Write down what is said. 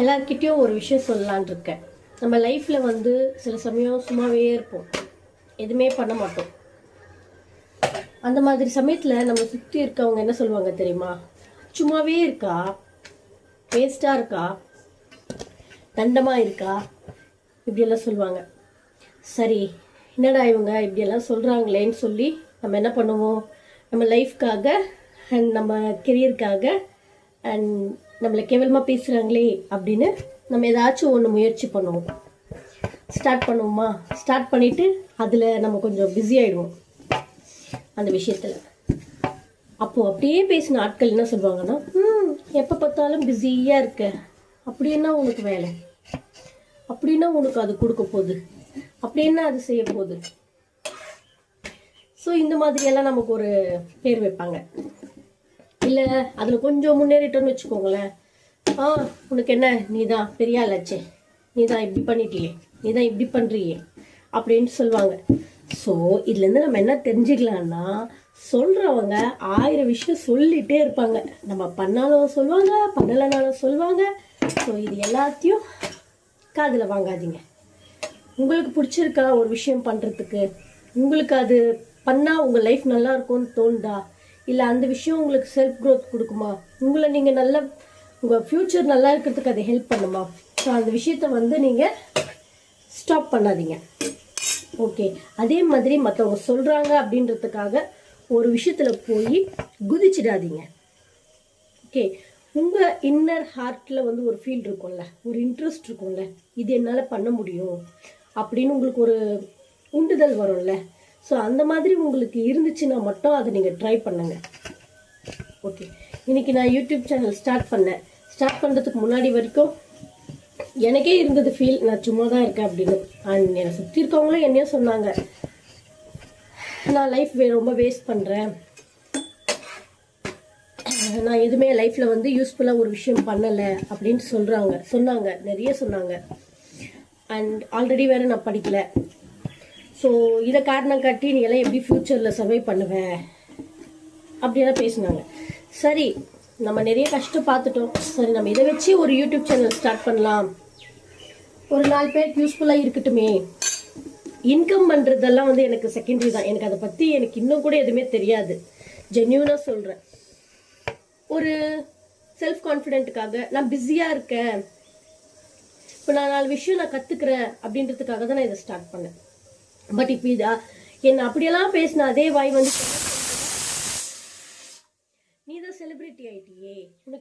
எல்லார்கிட்டயும் ஒரு விஷயம் சொல்லலான் இருக்கேன். நம்ம லைஃப்பில் வந்து சில சமயம் சும்மாவே இருப்போம், எதுவுமே பண்ண மாட்டோம். அந்த மாதிரி சமயத்தில் நம்ம சுற்றி இருக்கவங்க என்ன சொல்லுவாங்க தெரியுமா? சும்மாவே இருக்கா, வேஸ்ட்டாக இருக்கா, தண்டமாக இருக்கா, இப்படியெல்லாம் சொல்லுவாங்க. சரி, என்னடா இவங்க இப்படியெல்லாம் சொல்கிறாங்களேன்னு சொல்லி நம்ம என்ன பண்ணுவோம்? நம்ம லைஃப்காக அண்ட் நம்ம கெரியருக்காக அண்ட் நம்மளை கேவலமாக பேசுகிறாங்களே அப்படின்னு நம்ம ஏதாச்சும் ஒன்று முயற்சி பண்ணுவோம். ஸ்டார்ட் பண்ணுவோமா? ஸ்டார்ட் பண்ணிவிட்டு அதில் நம்ம கொஞ்சம் பிஸி ஆகிடுவோம் அந்த விஷயத்தில். அப்போது அப்படியே பேசின ஆட்கள் என்ன சொல்லுவாங்கன்னா, எப்போ பார்த்தாலும் பிஸியாக இருக்க, அப்படின்னா உனக்கு வேலை, அப்படின்னா உனக்கு அது கொடுக்க போகுது, அப்படின்னா அது செய்ய போகுது. ஸோ இந்த மாதிரியெல்லாம் நமக்கு ஒரு பேர் வைப்பாங்க. இல்லை அதில் கொஞ்சம் முன்னேறிட்டோன்னு வச்சுக்கோங்களேன், உனக்கு என்ன, நீ தான் பெரிய ஆளாச்சே, நீ தான் இப்படி பண்ணிட்டியே, நீ தான் இப்படி பண்ணுறியே அப்படின்னு சொல்லுவாங்க. ஸோ இதுலேருந்து நம்ம என்ன தெரிஞ்சுக்கலான்னா, சொல்கிறவங்க 1000 விஷயம் சொல்லிகிட்டே இருப்பாங்க. நம்ம பண்ணாலும் சொல்லுவாங்க, பண்ணலைனாலும் சொல்லுவாங்க. ஸோ இது எல்லாத்தையும் காதில் வாங்காதீங்க. உங்களுக்கு பிடிச்சிருக்கா ஒரு விஷயம் பண்ணுறதுக்கு? உங்களுக்கு அது பண்ணால் உங்கள் லைஃப் நல்லா இருக்கும்னு தோணுதா? இல்லை அந்த விஷயம் உங்களுக்கு செல்ஃப் க்ரோத் கொடுக்குமா? உங்களை நீங்கள் நல்லா உங்கள் ஃப்யூச்சர் நல்லா இருக்கிறதுக்கு அதை ஹெல்ப் பண்ணுமா? ஸோ அந்த விஷயத்த வந்து நீங்கள் ஸ்டாப் பண்ணாதீங்க. ஓகே, அதே மாதிரி மற்றவங்க சொல்கிறாங்க அப்படின்றதுக்காக ஒரு விஷயத்தில் போய் குதிச்சிடாதீங்க. ஓகே, உங்கள் இன்னர் ஹார்ட்டில் வந்து ஒரு ஃபீல் இருக்கும்ல, ஒரு இன்ட்ரெஸ்ட் இருக்கும்ல, இது என்னால் பண்ண முடியும் அப்படின்னு உங்களுக்கு ஒரு உண்டுதல் வரும்ல. ஸோ அந்த மாதிரி உங்களுக்கு இருந்துச்சுன்னா மட்டும் அதை நீங்கள் ட்ரை பண்ணுங்கள். ஓகே, இன்றைக்கி நான் யூடியூப் சேனல் ஸ்டார்ட் பண்ணேன். ஸ்டார்ட் பண்ணுறதுக்கு முன்னாடி வரைக்கும் எனக்கே இருந்தது ஃபீல், நான் சும்மா தான் இருக்கேன் அப்படின்னு. அண்ட் என்னை சுற்றி இருக்கவங்களும் என்னையும் சொன்னாங்க, நான் லைஃப் ரொம்ப வேஸ்ட் பண்ணுறேன், நான் எதுவுமே லைஃப்பில் வந்து யூஸ்ஃபுல்லாக ஒரு விஷயம் பண்ணலை அப்படின்னு சொன்னாங்க, நிறைய சொன்னாங்க. அண்ட் ஆல்ரெடி வேறு நான் படிக்கலை. ஸோ இதை காரணம் காட்டி நீ எல்லாம் எப்படி ஃப்யூச்சரில் சர்வை பண்ணுவேன் அப்படியெல்லாம் பேசினாங்க. சரி, நம்ம நிறைய கஷ்டம் பார்த்துட்டோம், சரி நம்ம இதை வச்சு ஒரு யூடியூப் சேனல் ஸ்டார்ட் பண்ணலாம், ஒரு 4 பேருக்கு யூஸ்ஃபுல்லாக இருக்கட்டுமே. இன்கம் பண்ணுறதெல்லாம் வந்து எனக்கு செகண்டரி தான். எனக்கு அதை பற்றி எனக்கு இன்னும் கூட எதுவுமே தெரியாது, ஜென்யூனாக சொல்கிறேன். ஒரு செல்ஃப் கான்ஃபிடென்ட்டுக்காக நான் பிஸியாக இருக்கேன், இப்போ நான் 4 விஷயம் நான் கற்றுக்குறேன் அப்படின்றதுக்காக தான் நான் இதை ஸ்டார்ட் பண்ணேன். பட் இப்போ என்னை அப்படியெல்லாம் பேசின அதே வாய் வந்து, நீ தான் செலிப்ரிட்டி ஆயிட்டியே,